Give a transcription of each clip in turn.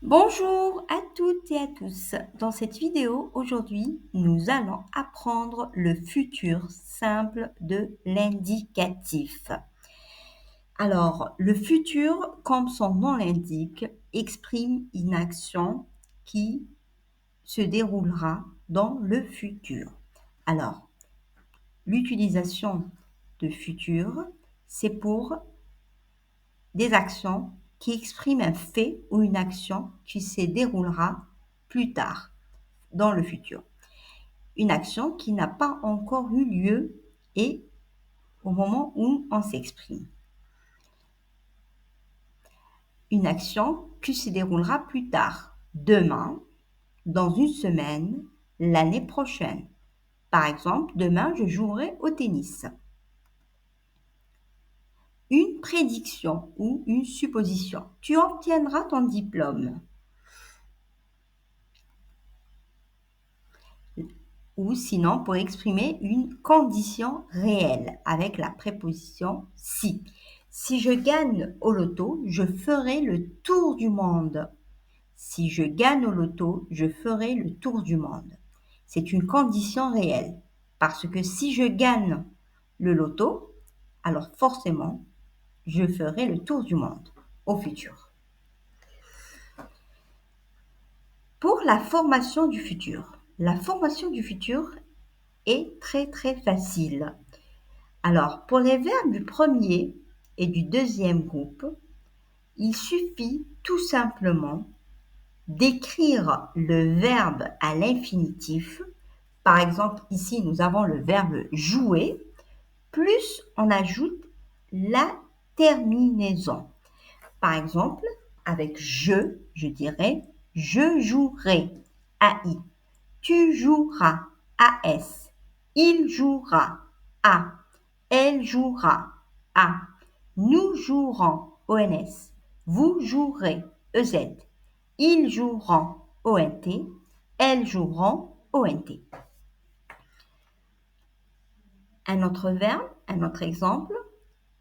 Bonjour à toutes et à tous. Dans cette vidéo, aujourd'hui, nous allons apprendre le futur simple de l'indicatif. Alors, le futur, comme son nom l'indique, exprime une action qui se déroulera dans le futur. Alors, l'utilisation de futur, c'est pour des actions qui expriment un fait ou une action qui se déroulera plus tard, dans le futur. Une action qui n'a pas encore eu lieu et au moment où on s'exprime. Une action qui se déroulera plus tard, demain, dans une semaine, l'année prochaine. Par exemple, demain, je jouerai au tennis. Une prédiction ou une supposition. Tu obtiendras ton diplôme. Ou sinon pour exprimer une condition réelle avec la préposition si. Si je gagne au loto, je ferai le tour du monde. Si je gagne au loto, je ferai le tour du monde. C'est une condition réelle parce que si je gagne le loto, alors forcément, je ferai le tour du monde au futur. Pour la formation du futur. La formation du futur est très facile. Alors, pour les verbes du premier et du deuxième groupe, il suffit tout simplement d'écrire le verbe à l'infinitif. Par exemple, ici, nous avons le verbe jouer, plus on ajoute la terminaison. Par exemple, avec je dirais je jouerai, AI. Tu joueras, AS. Il jouera, A. Elle jouera, A. Nous jouerons, ONS. Vous jouerez, EZ. Ils joueront, ONT. Elles joueront, ONT. Un autre verbe, un autre exemple,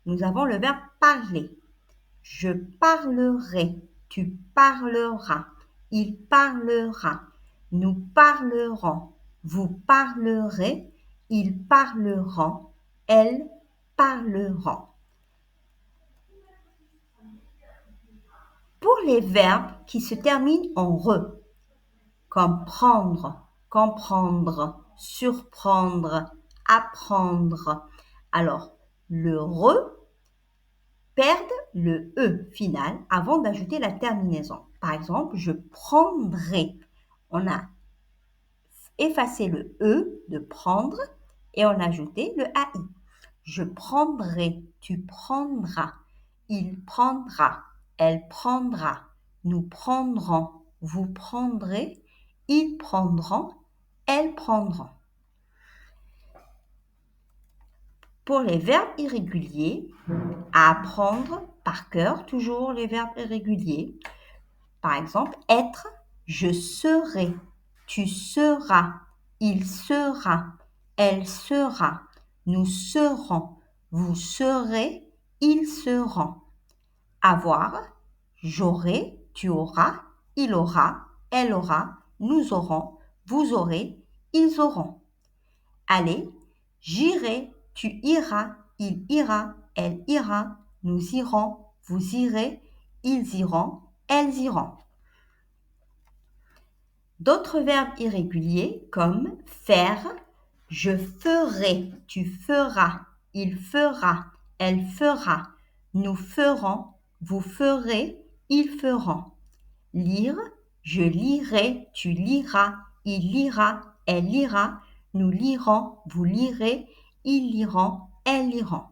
nous avons le verbe parler. Je parlerai, tu parleras, il parlera, nous parlerons, vous parlerez, ils parleront, elles parleront. Pour les verbes qui se terminent en re, comme prendre, comprendre, surprendre, apprendre, alors le re perdent le E final avant d'ajouter la terminaison. Par exemple, je prendrai. On a effacé le E de prendre et on a ajouté le AI. Je prendrai, tu prendras, il prendra, elle prendra, nous prendrons, vous prendrez, ils prendront, elles prendront. Pour les verbes irréguliers, à apprendre par cœur, toujours les verbes irréguliers. Par exemple, être, je serai, tu seras, il sera, elle sera, nous serons, vous serez, ils seront. Avoir, j'aurai, tu auras, il aura, elle aura, nous aurons, vous aurez, ils auront. Aller, j'irai, tu iras, il ira, elle ira, nous irons, vous irez, ils iront, elles iront. D'autres verbes irréguliers comme faire, je ferai, tu feras, il fera, elle fera, nous ferons, vous ferez, ils feront. Lire, je lirai, tu liras, il lira, elle lira, nous lirons, vous lirez, ils liront, elles liront.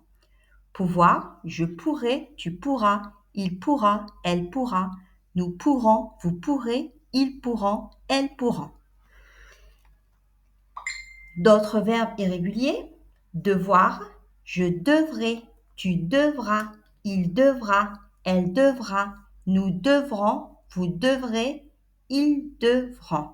Pouvoir, je pourrai, tu pourras, il pourra, elle pourra, nous pourrons, vous pourrez, ils pourront, elles pourront. D'autres verbes irréguliers, devoir, je devrai, tu devras, il devra, elle devra, nous devrons, vous devrez, ils devront.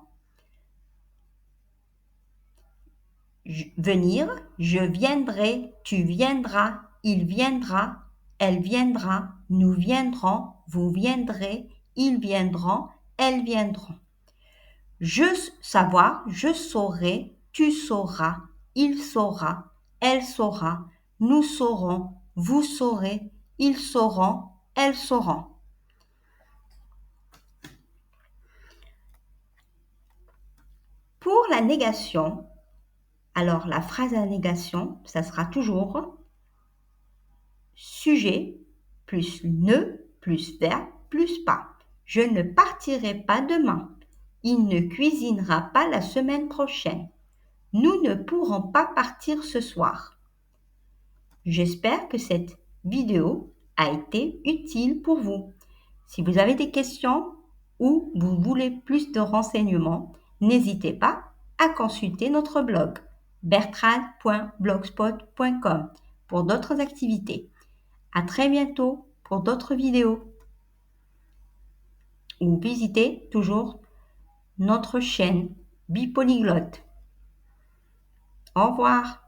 Venir, je viendrai, tu viendras, il viendra, elle viendra, nous viendrons, vous viendrez, ils viendront, elles viendront. Je savoir, je saurai, tu sauras, il saura, elle saura, nous saurons, vous saurez, ils sauront, elles sauront. Pour la négation, alors la phrase à la négation, ça sera toujours sujet plus ne plus verbe plus pas. Je ne partirai pas demain. Il ne cuisinera pas la semaine prochaine. Nous ne pourrons pas partir ce soir. J'espère que cette vidéo a été utile pour vous. Si vous avez des questions ou vous voulez plus de renseignements, n'hésitez pas à consulter notre blog bertrand.blogspot.com pour d'autres activités. À très bientôt pour d'autres vidéos. Ou visitez toujours notre chaîne Bipolyglotte. Au revoir.